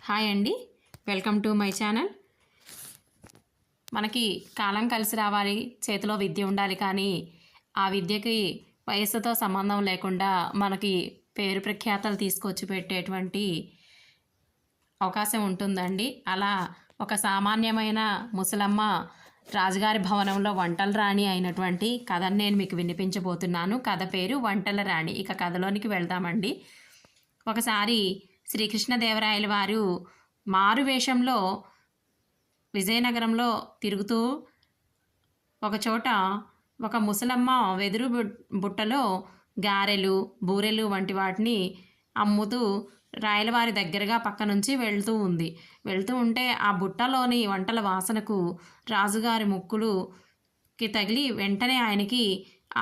Hi అండి, welcome to my channel. మనకి కాలం కలిసి రావాలి, చేతిలో విద్య ఉండాలి, కానీ ఆ విద్యకి వయస్సుతో సంబంధం లేకుండా మనకి పేరు ప్రఖ్యాతలు తీసుకొచ్చి పెట్టేటువంటి అవకాశం ఉంటుందండి. అలా ఒక సామాన్యమైన ముసలమ్మ రాజుగారి భవనంలో వంటల రాణి అయినటువంటి కథను నేను మీకు వినిపించబోతున్నాను. కథ పేరు వంటల రాణి. ఇక కథలోనికి వెళ్దామండి. ఒకసారి శ్రీకృష్ణదేవరాయల వారు మారువేషంలో విజయనగరంలో తిరుగుతూ ఒకచోట ఒక ముసలమ్మ వెదురు బుట్టలో గారెలు, బూరెలు వంటి వాటిని అమ్ముతూ రాయలవారి దగ్గరగా పక్క నుంచి వెళ్తూ ఉంటే ఆ బుట్టలోని వంటల వాసనకు రాజుగారి ముక్కులుకి తగిలి వెంటనే ఆయనకి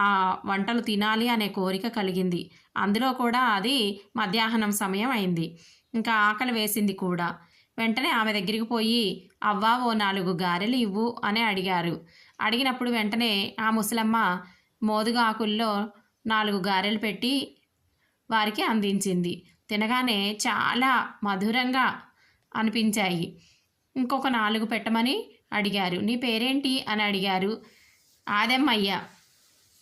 ఆ వంటలు తినాలి అనే కోరిక కలిగింది. అందులో కూడా అది మధ్యాహ్నం సమయం అయింది. ఇంకా ఆకలి వేసింది కూడా. వెంటనే ఆమె దగ్గరికి పోయి, అవ్వా ఓ 4 గారెలు ఇవ్వు అని అడిగారు. అడిగినప్పుడు వెంటనే ఆ ముసలమ్మ మోదుగా ఆకుల్లో 4 గారెలు పెట్టి వారికి అందించింది. తినగానే చాలా మధురంగా అనిపించాయి. ఇంకొక 4 పెట్టమని అడిగారు. నీ పేరేంటి అని అడిగారు. ఆదెమ్మయ్య.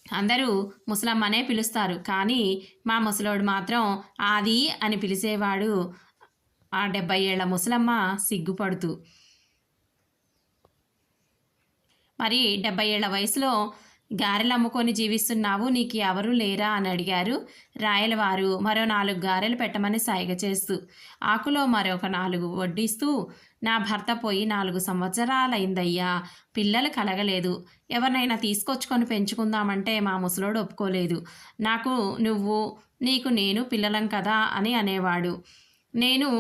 అందరూ ముసలమ్మనే పిలుస్తారు, కానీ మా ముసలోడు మాత్రం ఆది అని పిలిచేవాడు. ఆ 70 ఏళ్ల ముసలమ్మ సిగ్గుపడుతూ, మరి 70 ఏళ్ల వయసులో గారెలు అమ్ముకొని జీవిస్తున్నావు, నీకు ఎవరు లేరా అని అడిగారు. రాయలవారు మరో 4 గారెలు పెట్టమని సైగ చేస్తూ, ఆకులో మరొక 4 వడ్డిస్తూ, నా భర్త పోయి 4 సంవత్సరాలైందయ్యా, పిల్లలు కలగలేదు, ఎవరినైనా తీసుకొచ్చుకొని పెంచుకుందామంటే మా ముసలోడు ఒప్పుకోలేదు. నాకు నువ్వు, నీకు నేను పిల్లలం కదా అని అనేవాడు. నేను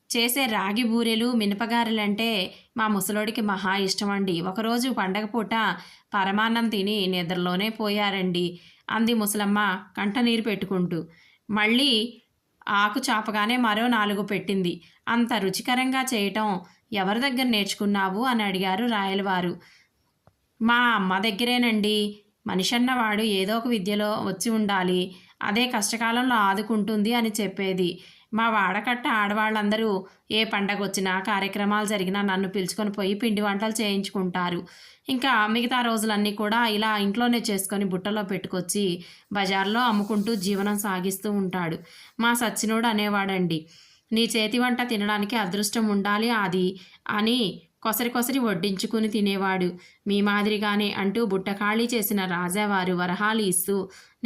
చేసే రాగి బూరెలు, మినపగారెలంటే మా ముసలోడికి మహా ఇష్టమండి. ఒకరోజు పండగ పూట పరమాన్నం తిని నిద్రలోనే పోయారండి అంది ముసలమ్మ కంటనీరు పెట్టుకుంటూ. మళ్ళీ ఆకు చాపగానే మరో 4 పెట్టింది. అంత రుచికరంగా చేయటం ఎవరి దగ్గర నేర్చుకున్నావు అని అడిగారు రాయలవారు. మా అమ్మ దగ్గరేనండి. మనిషన్నవాడు ఏదో ఒక విద్యలో వచ్చి ఉండాలి, అదే కష్టకాలంలో ఆదుకుంటుంది అని చెప్పేది. మా వాడకట్ట ఆడవాళ్ళందరూ ఏ పండగ వచ్చినా, కార్యక్రమాలు జరిగినా నన్ను పిలుచుకొని పోయి పిండి వంటలు చేయించుకుంటారు. ఇంకా మిగతా రోజులన్నీ కూడా ఇలా ఇంట్లోనే చేసుకొని బుట్టలో పెట్టుకొచ్చి బజార్లో అమ్ముకుంటూ జీవనం సాగిస్తూ ఉంటాడు. మా సచ్చినోడు అనేవాడండి, నీ చేతి వంట తినడానికి అదృష్టం ఉండాలి అది అని కొసరి వడ్డించుకుని తినేవాడు. మీ మాదిరిగానే అంటూ బుట్ట ఖాళీ చేసిన రాజావారు వరహాలు ఇస్తూ,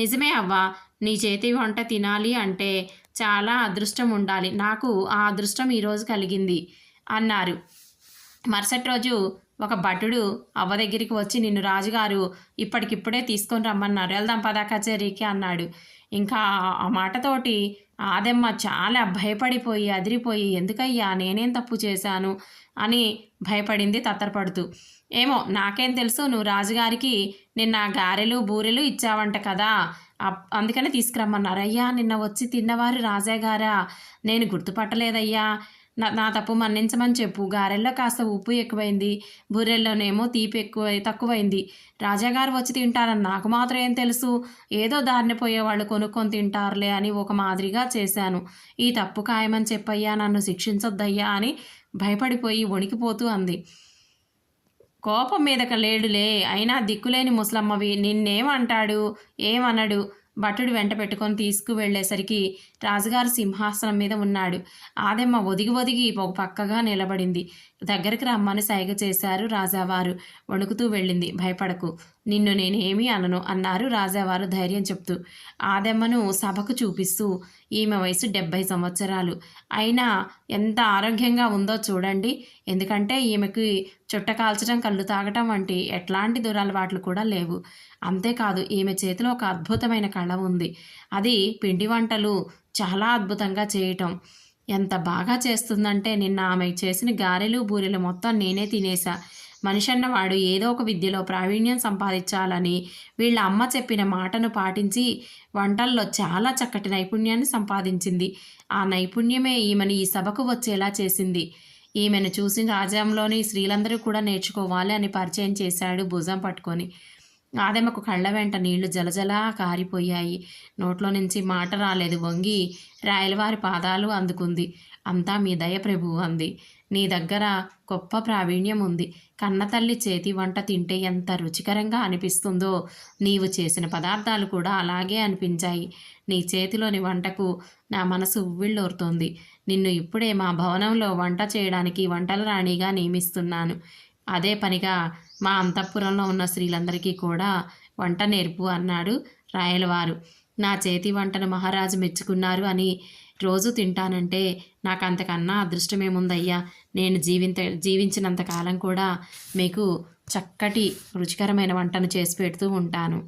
నిజమే అవ్వా, నీ చేతి వంట తినాలి అంటే చాలా అదృష్టం ఉండాలి, నాకు ఆ అదృష్టం ఈరోజు కలిగింది అన్నారు. మరుసటి రోజు ఒక భటుడు అవ్వ దగ్గరికి వచ్చి, నిన్ను రాజుగారు ఇప్పటికిప్పుడే తీసుకొని రమ్మన్నారు, వెళ్దాం పదా కచేరీకి అన్నాడు. ఇంకా ఆ మాటతోటి ఆదెమ్మ చాలా భయపడిపోయి అదిరిపోయి, ఎందుకయ్యా నేనేం తప్పు చేశాను అని భయపడింది తత్తరపడుతూ. ఏమో నాకేం తెలుసు, నువ్వు రాజుగారికి నిన్న గారెలు బూరెలు ఇచ్చావంట కదా, అందుకనే తీసుకురమ్మన్నారు. అయ్యా, నిన్న వచ్చి తిన్నవారు రాజాగారా, నేను గుర్తుపట్టలేదయ్యా, నా తప్పు మన్నించమని చెప్పు. గారెల్లో కాస్త ఉప్పు ఎక్కువైంది, బూరెల్లోనేమో తీపి తక్కువైంది. రాజాగారు వచ్చి తింటారని నాకు మాత్రం ఏం తెలుసు, ఏదో దారిన పోయేవాళ్ళు కొనుక్కొని తింటారులే అని ఒక మాదిరిగా చేశాను. ఈ తప్పు ఖాయమని చెప్పయ్యా, నన్ను శిక్షించొద్దయ్యా అని భయపడిపోయి వణికిపోతూ అంది. కోపం మీదక లేడులే, అయినా దిక్కులేని ముసలమ్మవి, నిన్నేమంటాడు, ఏమనడు. భటుడు వెంట పెట్టుకొని తీసుకువెళ్ళేసరికి రాజుగారు సింహాసనం మీద ఉన్నాడు. ఆదెమ్మ ఒదిగి ఒక పక్కగా నిలబడింది. దగ్గరికి రమ్మని సైగ చేశారు రాజావారు. వణుకుతూ వెళ్ళింది. భయపడకు, నిన్ను నేనేమీ అనను అన్నారు రాజావారు ధైర్యం చెప్తూ. ఆదెమ్మను సభకు చూపిస్తూ, ఈమె వయసు 70 సంవత్సరాలు, అయినా ఎంత ఆరోగ్యంగా ఉందో చూడండి. ఎందుకంటే ఈమెకి చుట్ట కాల్చడం, కళ్ళు తాగటం వంటి ఎట్లాంటి దురలవాట్లు కూడా లేవు. అంతేకాదు, ఈమె చేతిలో ఒక అద్భుతమైన కళ ఉంది. అది పిండి వంటలు చాలా అద్భుతంగా చేయటం. ఎంత బాగా చేస్తుందంటే, నిన్న ఆమె చేసిన గారెలు బూరెలు మొత్తం నేనే తినేసా. మనిషన్నవాడు ఏదో ఒక విద్యలో ప్రావీణ్యం సంపాదించాలని వీళ్ళ అమ్మ చెప్పిన మాటను పాటించి వంటల్లో చాలా చక్కటి నైపుణ్యాన్ని సంపాదించింది. ఆ నైపుణ్యమే ఈమెను ఈ సభకు వచ్చేలా చేసింది. ఈమెను చూసి రాజ్యంలోని స్త్రీలందరూ కూడా నేర్చుకోవాలి అని పరిచయం చేశాడు భుజం పట్టుకొని. ఆదెమ్మకు కళ్ళ వెంట నీళ్లు జలజలా కారిపోయాయి. నోట్లో నుంచి మాట రాలేదు. వంగి రాయలవారి పాదాలు అందుకుంది. అంతా మీ దయ ప్రభు అంది. నీ దగ్గర గొప్ప ప్రావీణ్యం ఉంది. కన్నతల్లి చేతి వంట తింటే ఎంత రుచికరంగా అనిపిస్తుందో నీవు చేసిన పదార్థాలు కూడా అలాగే అనిపించాయి. నీ చేతిలోని వంటకు నా మనసు ఉవ్విళ్ళూరుతోంది. నిన్ను ఇప్పుడే మా భవనంలో వంట చేయడానికి వంటల రాణిగా నియమిస్తున్నాను. అదే పనిగా మా అంతఃపురంలో ఉన్న స్త్రీలందరికీ కూడా వంట నేర్పు అన్నాడు రాయలవారు. నా చేతి వంటను మహారాజు మెచ్చుకున్నారు అని రోజు తింటానంటే నాకు అంతకన్నా అదృష్టమేముందయ్యా. నేను జీవించినంత కాలం కూడా మీకు చక్కటి రుచికరమైన వంటను చేసి పెడుతూ ఉంటాను.